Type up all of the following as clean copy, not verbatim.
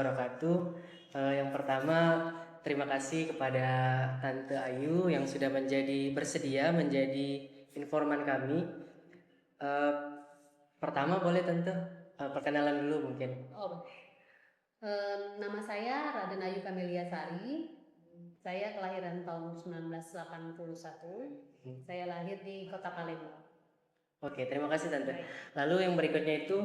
wabarakatuh. Yang pertama, terima kasih kepada Tante Ayu yang sudah bersedia menjadi informan kami. Eh, Pertama boleh Tante perkenalan dulu mungkin. Nama saya Raden Ayu Kamelia Sari. Saya kelahiran tahun 1981. Saya lahir di Kota Palembang. Oke, terima kasih Tante. Baik. Lalu yang berikutnya itu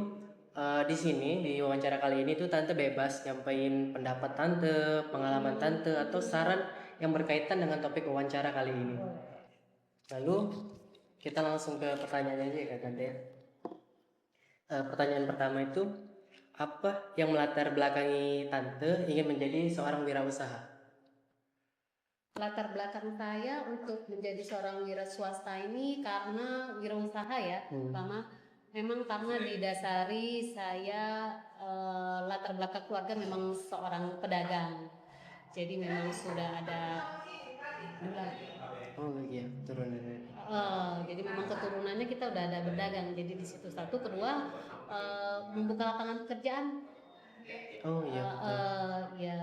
di sini di wawancara kali ini tuh Tante bebas nyampain pendapat Tante, pengalaman Tante atau saran yang berkaitan dengan topik wawancara kali ini. Lalu kita langsung ke pertanyaan aja ya Tante ya. Pertanyaan pertama itu apa yang melatar belakangi Tante ingin menjadi seorang wirausaha? Latar belakang saya untuk menjadi seorang wira swasta ini karena wirausaha ya, pertama memang karena didasari saya latar belakang keluarga memang seorang pedagang. Jadi memang sudah ada Oh iya, turunannya. jadi memang keturunannya kita udah ada berdagang. Jadi di situ satu, kedua membuka lapangan pekerjaan. Oh iya betul. Ya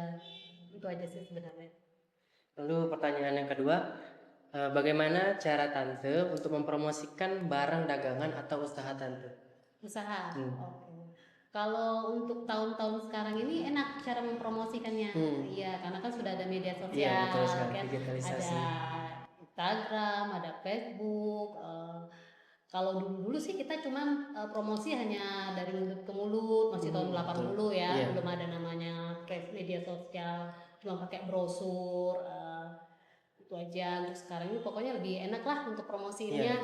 itu aja sih sebenarnya. Lalu pertanyaan yang kedua, bagaimana cara Tante untuk mempromosikan barang dagangan atau usaha Tante? Usaha. Oke. Kalau untuk tahun-tahun sekarang ini enak cara mempromosikannya. Iya, karena kan sudah ada media Iya sosial, betul sekali, kan digitalisasi. ada Instagram, ada Facebook. Kalau dulu-dulu sih kita cuman promosi hanya dari mulut ke mulut, masih tahun 80 ya, Iya. belum ada namanya media sosial, cuma pakai brosur. Itu aja untuk sekarang ini pokoknya lebih enak lah untuk promosiinnya.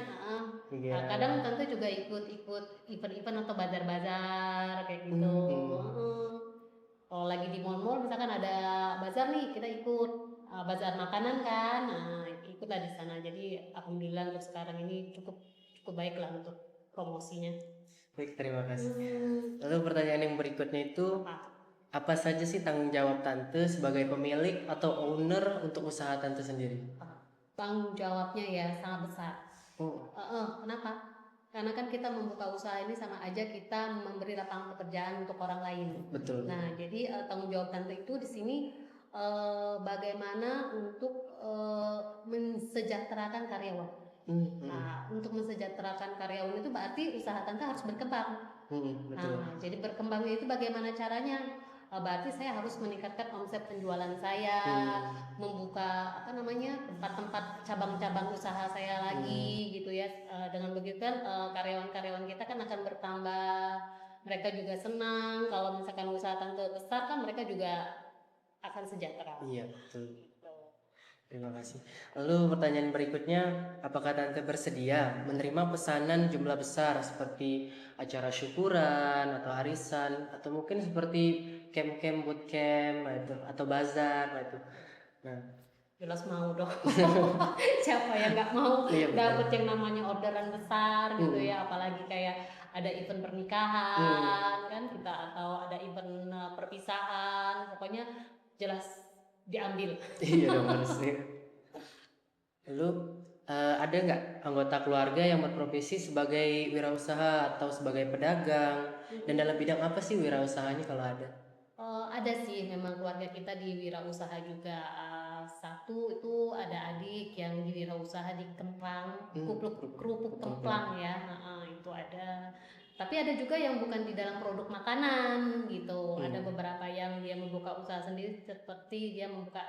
Iya. Kadang tante juga ikut event-event atau bazar-bazar kayak gitu. Kalau lagi di mall-mall misalkan ada bazar nih, kita ikut bazar makanan kan, ikutlah di sana. Jadi alhamdulillah untuk sekarang ini cukup baik lah untuk promosinya. Baik, terima kasih. Lalu pertanyaan yang berikutnya itu, apa saja sih tanggung jawab Tante sebagai pemilik atau owner untuk usaha Tante sendiri? Tanggung jawabnya ya sangat besar. Kenapa? Karena kan kita membuka usaha ini sama aja kita memberi lapangan pekerjaan untuk orang lain. Betul. Nah, jadi tanggung jawab tante itu di sini bagaimana untuk mensejahterakan karyawan. Nah, untuk mensejahterakan karyawan itu berarti usaha tante harus berkembang. Betul. Nah, jadi berkembangnya itu bagaimana caranya? Berarti saya harus meningkatkan omset penjualan saya, membuka tempat-tempat cabang-cabang usaha saya lagi gitu ya. Dengan begitu kan karyawan-karyawan kita kan akan bertambah, mereka juga senang. Kalau misalkan usaha tante besar kan mereka juga akan sejahtera. Iya betul. Terima kasih. Lalu pertanyaan berikutnya, apakah Tante bersedia menerima pesanan jumlah besar seperti acara syukuran atau arisan atau mungkin seperti camp-camp bootcamp atau bazar itu. Nah, jelas mau dong. Siapa yang nggak mau dapet yang namanya orderan besar gitu ya, apalagi kayak ada event pernikahan kan kita, atau ada event perpisahan, pokoknya jelas diambil. Iya dong harusnya. Lalu ada nggak anggota keluarga yang berprofesi sebagai wirausaha atau sebagai pedagang, dan dalam bidang apa sih wirausahanya kalau ada? Ada sih, memang keluarga kita di wirausaha juga. Satu itu ada adik yang di wirausaha di Kemplang, kerupuk Kemplang ya, itu ada. Tapi ada juga yang bukan di dalam produk makanan gitu. Ada beberapa yang dia membuka usaha sendiri, seperti dia membuka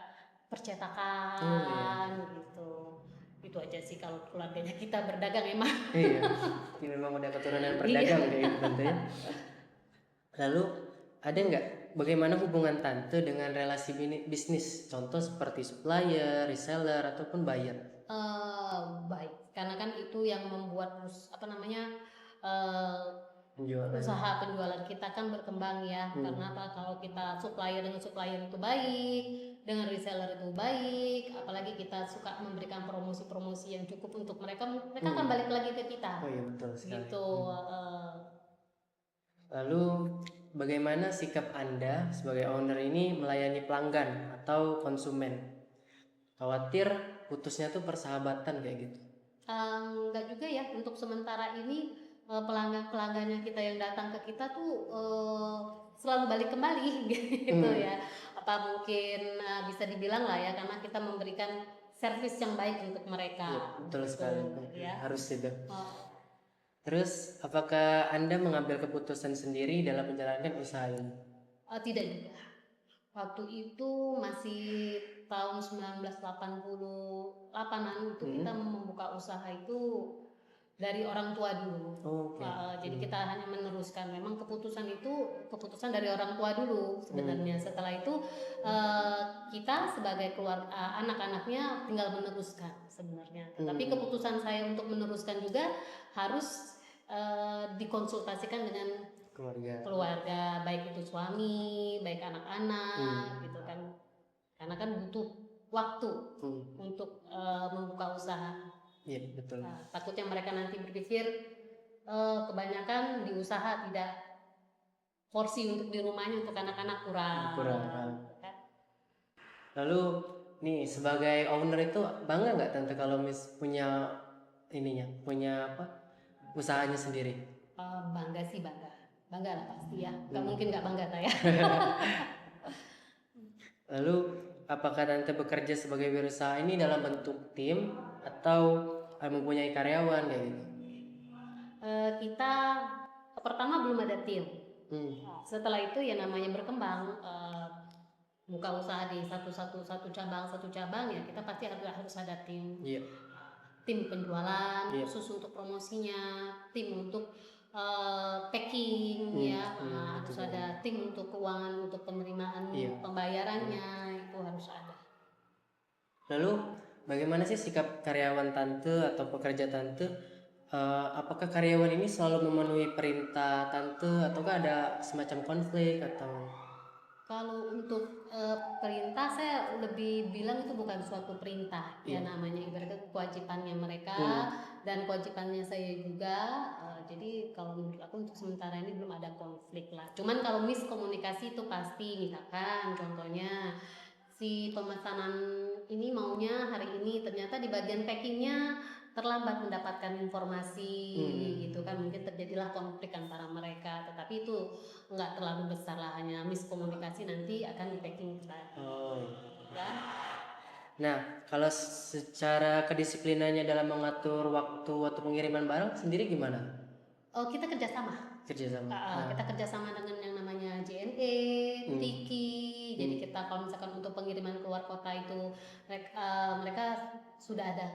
percetakan gitu. Itu aja sih kalau keluarganya kita berdagang emang. Iya, ini memang udah keturunan pedagang kayak gitu Tante ya. Lalu ada nggak bagaimana hubungan Tante dengan relasi bisnis? Contoh seperti supplier, reseller ataupun buyer. Baik, karena kan itu yang membuat Penjualan. usaha penjualan kita kan berkembang ya. Karena apa? Kalau kita supplier dengan supplier itu baik, dengan reseller itu baik, apalagi kita suka memberikan promosi-promosi yang cukup untuk mereka, mereka akan balik lagi ke kita. Oh iya betul sekali. Gitu. Lalu bagaimana sikap Anda sebagai owner ini melayani pelanggan atau konsumen? Khawatir putusnya tuh persahabatan kayak gitu. Enggak juga ya, untuk sementara ini pelanggan-pelanggannya kita yang datang ke kita tuh selalu balik kembali gitu ya. Apa mungkin bisa dibilang lah ya, karena kita memberikan servis yang baik untuk mereka. Iya, betul sekali. ya. Harus itu. Oh, Terus, apakah Anda mengambil keputusan sendiri dalam menjalankan usaha ini? tidak juga. Waktu itu masih tahun 1988-an itu kita membuka usaha itu dari orang tua dulu. Oke. Jadi kita hanya meneruskan. Memang keputusan itu keputusan dari orang tua dulu sebenarnya. Setelah itu kita sebagai keluarga anak-anaknya tinggal meneruskan sebenarnya. Tapi keputusan saya untuk meneruskan juga harus dikonsultasikan dengan keluarga, baik itu suami, baik anak-anak, gitu kan. Karena kan butuh waktu untuk membuka usaha. Iya, betul. Takutnya mereka nanti berpikir kebanyakan di usaha tidak, porsi untuk di rumahnya untuk anak-anak kurang. Kan? Lalu nih sebagai owner itu bangga nggak tante kalau punya punya usahanya sendiri? Bangga sih, bangga lah pasti ya. Gak mungkin nggak bangga saya. Lalu apakah tante bekerja sebagai wirausaha ini dalam bentuk tim atau mempunyai karyawan kayak gitu? Kita pertama belum ada tim. Setelah itu ya namanya berkembang, buka usaha di satu cabang ya kita pasti harus ada tim. Tim penjualan khusus untuk promosinya, tim untuk packing ya, harus ada tim untuk keuangan, untuk penerimaan pembayarannya, itu harus ada. Lalu bagaimana sih sikap karyawan tante atau pekerja tante? Apakah karyawan ini selalu memenuhi perintah tante ataukah ada semacam konflik atau? Kalau untuk perintah saya lebih bilang itu bukan suatu perintah ya, namanya ibaratnya kewajibannya mereka dan kewajibannya saya juga. Jadi kalau menurut aku untuk sementara ini belum ada konflik lah. Cuman kalau miskomunikasi itu pasti, misalkan contohnya si pemesanan ini maunya hari ini, ternyata di bagian packingnya terlambat mendapatkan informasi gitu kan, mungkin terjadilah konflik antara mereka, tetapi itu nggak terlalu besar lah, hanya miskomunikasi nanti akan di packing kan? Nah, kalau secara kedisiplinannya dalam mengatur waktu atau pengiriman barang sendiri gimana? Kita kerjasama. Kita kerjasama dengan yang namanya JNE, Tiki. Jadi kita kalau misalkan untuk pengiriman keluar kota itu mereka sudah ada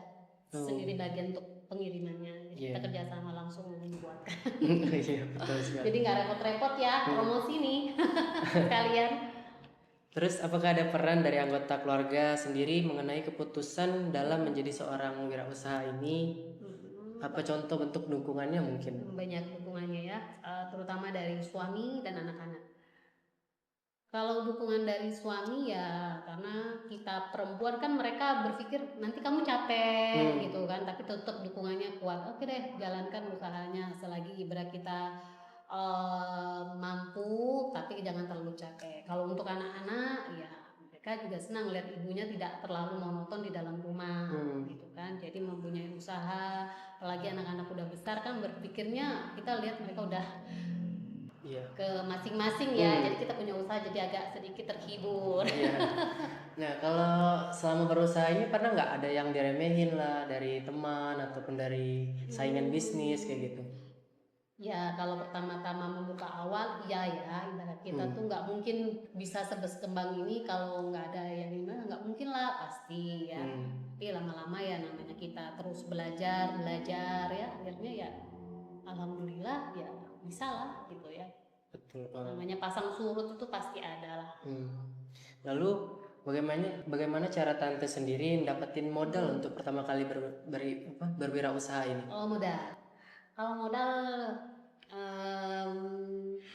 sendiri bagian untuk pengirimannya. Jadi kita kerjasama langsung membuatkan. Betul sekali. Jadi nggak repot-repot ya promosi nih sekalian. Terus apakah ada peran dari anggota keluarga sendiri mengenai keputusan dalam menjadi seorang wirausaha ini? Apa contoh bentuk dukungannya mungkin? Banyak dukungannya ya, terutama dari suami dan anak-anak. Kalau dukungan dari suami ya karena kita perempuan kan, mereka berpikir nanti kamu capek gitu kan, tapi tetap dukungannya kuat. Oke deh, jalankan usahanya selagi ibarat kita mampu, tapi jangan terlalu capek. Kalau untuk anak-anak ya mereka juga senang lihat ibunya tidak terlalu monoton di dalam rumah gitu kan. Jadi mempunyai usaha, apalagi anak-anak udah besar kan, berpikirnya kita lihat mereka udah ke masing-masing ya, jadi kita punya usaha jadi agak sedikit terhibur. Nah, kalau selama berusaha ini pernah nggak ada yang diremehin lah dari teman ataupun dari saingan bisnis kayak gitu? Ya kalau pertama-tama membuka awal ya ibarat kita tuh nggak mungkin bisa sebeskembang ini kalau nggak ada yang gimana, nggak mungkin lah pasti ya. Tapi lama-lama ya namanya kita terus belajar ya, akhirnya ya alhamdulillah ya bisa lah gitu ya. Betul. Namanya pasang surut itu pasti ada lah. Lalu bagaimana cara tante sendiri dapetin modal untuk pertama kali berwirausaha ini? Modal. Kalau modal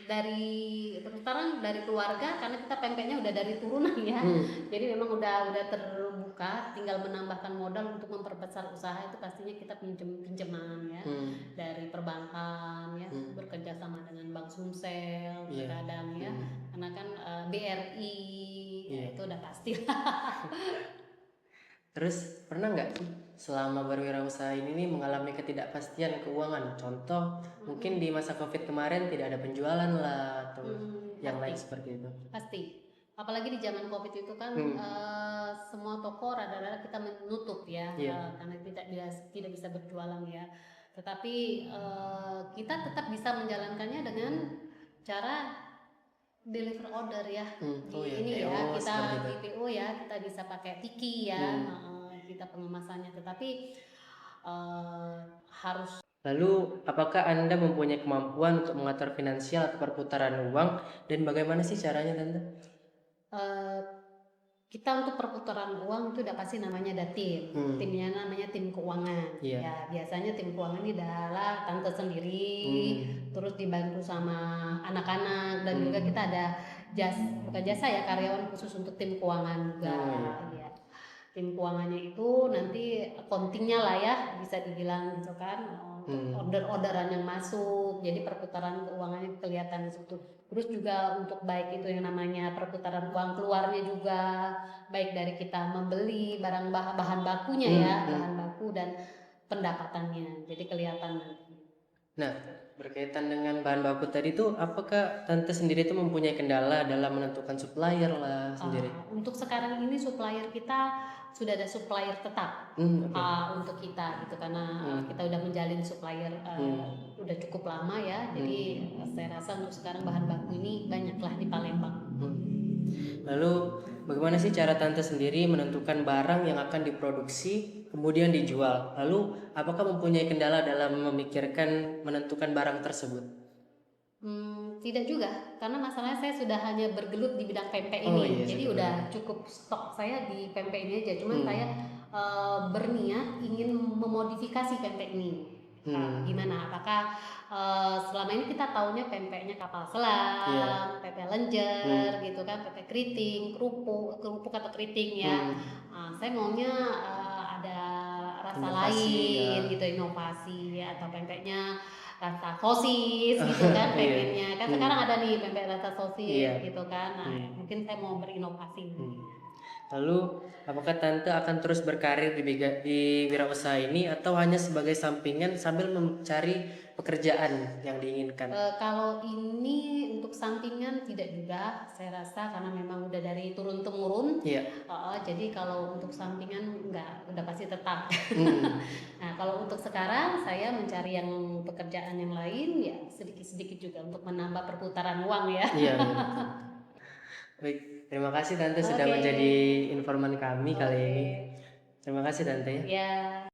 dari terus terang dari keluarga, karena kita pempeknya udah dari turunan ya, jadi memang udah terbuka, tinggal menambahkan modal untuk memperbesar usaha itu pastinya kita pinjaman ya, dari perbankan ya, bekerja sama dengan Bank Sumsel terkadang ya, karena kan BRI ya itu udah pasti. Terus pernah nggak selama berwirausaha ini mengalami ketidakpastian keuangan? Contoh mungkin di masa COVID kemarin tidak ada penjualan lah atau yang pasti. lain seperti itu. Pasti. Apalagi di zaman COVID itu kan semua toko rada-rada kita menutup ya, karena tidak bisa berjualan ya. Tetapi kita tetap bisa menjalankannya dengan cara deliver order ya. Oh ya, Ini ya, PO kita seperti itu. di PO ya, kita bisa pakai Tiki ya, kita pengemasannya. Tetapi harus. Lalu, apakah Anda mempunyai kemampuan untuk mengatur finansial atau perputaran uang dan bagaimana sih caranya, Tante? Kita untuk perputaran uang itu udah pasti namanya ada tim. Timnya namanya tim keuangan. Ya, biasanya tim keuangan ini adalah tante sendiri, terus dibantu sama anak-anak, dan juga kita ada bukan jasa ya, karyawan khusus untuk tim keuangan juga. Ya. Tim keuangannya itu nanti accountingnya lah ya, bisa dibilang gitu kan, order-orderan yang masuk, jadi perputaran keuangannya kelihatan di situ. Terus juga untuk baik itu yang namanya perputaran uang keluarnya juga, baik dari kita membeli bahan bakunya ya, bahan baku dan pendapatannya, jadi kelihatan nanti. Nah, berkaitan dengan bahan baku tadi tuh, apakah Tante sendiri tuh mempunyai kendala dalam menentukan supplier lah sendiri? Untuk sekarang ini supplier kita sudah ada supplier tetap untuk kita gitu, karena kita udah menjalin supplier udah cukup lama ya, jadi saya rasa untuk sekarang bahan baku ini banyaklah di Palembang. Lalu bagaimana sih cara Tante sendiri menentukan barang yang akan diproduksi kemudian dijual? Lalu apakah mempunyai kendala dalam memikirkan menentukan barang tersebut? Tidak juga, karena masalahnya saya sudah hanya bergelut di bidang pempek ini, jadi udah cukup stok saya di pempek ini aja. Cuman saya berniat ingin memodifikasi pempek ini. Gimana? Apakah selama ini kita taunya pempeknya kapal selam, pempek lenjer, gitu kan, pempek keriting, kerupuk atau keriting ya. Saya maunya ada rasa lain, gitu, inovasi, atau pempeknya rasa sosis gitu kan, pengennya kan sekarang ada nih pempek rasa sosis gitu kan. Nah, mungkin saya mau berinovasi. Lalu apakah Tante akan terus berkarir di wirausaha ini atau hanya sebagai sampingan sambil mencari pekerjaan yang diinginkan? Kalau ini untuk sampingan tidak juga, saya rasa, karena memang udah dari turun temurun. Jadi kalau untuk sampingan enggak, udah pasti tetap. Nah, kalau untuk sekarang saya mencari yang pekerjaan yang lain ya, sedikit-sedikit juga untuk menambah perputaran uang ya. Baik, terima kasih Tante sudah menjadi informan kami kali ini. Terima kasih Tante. Ya.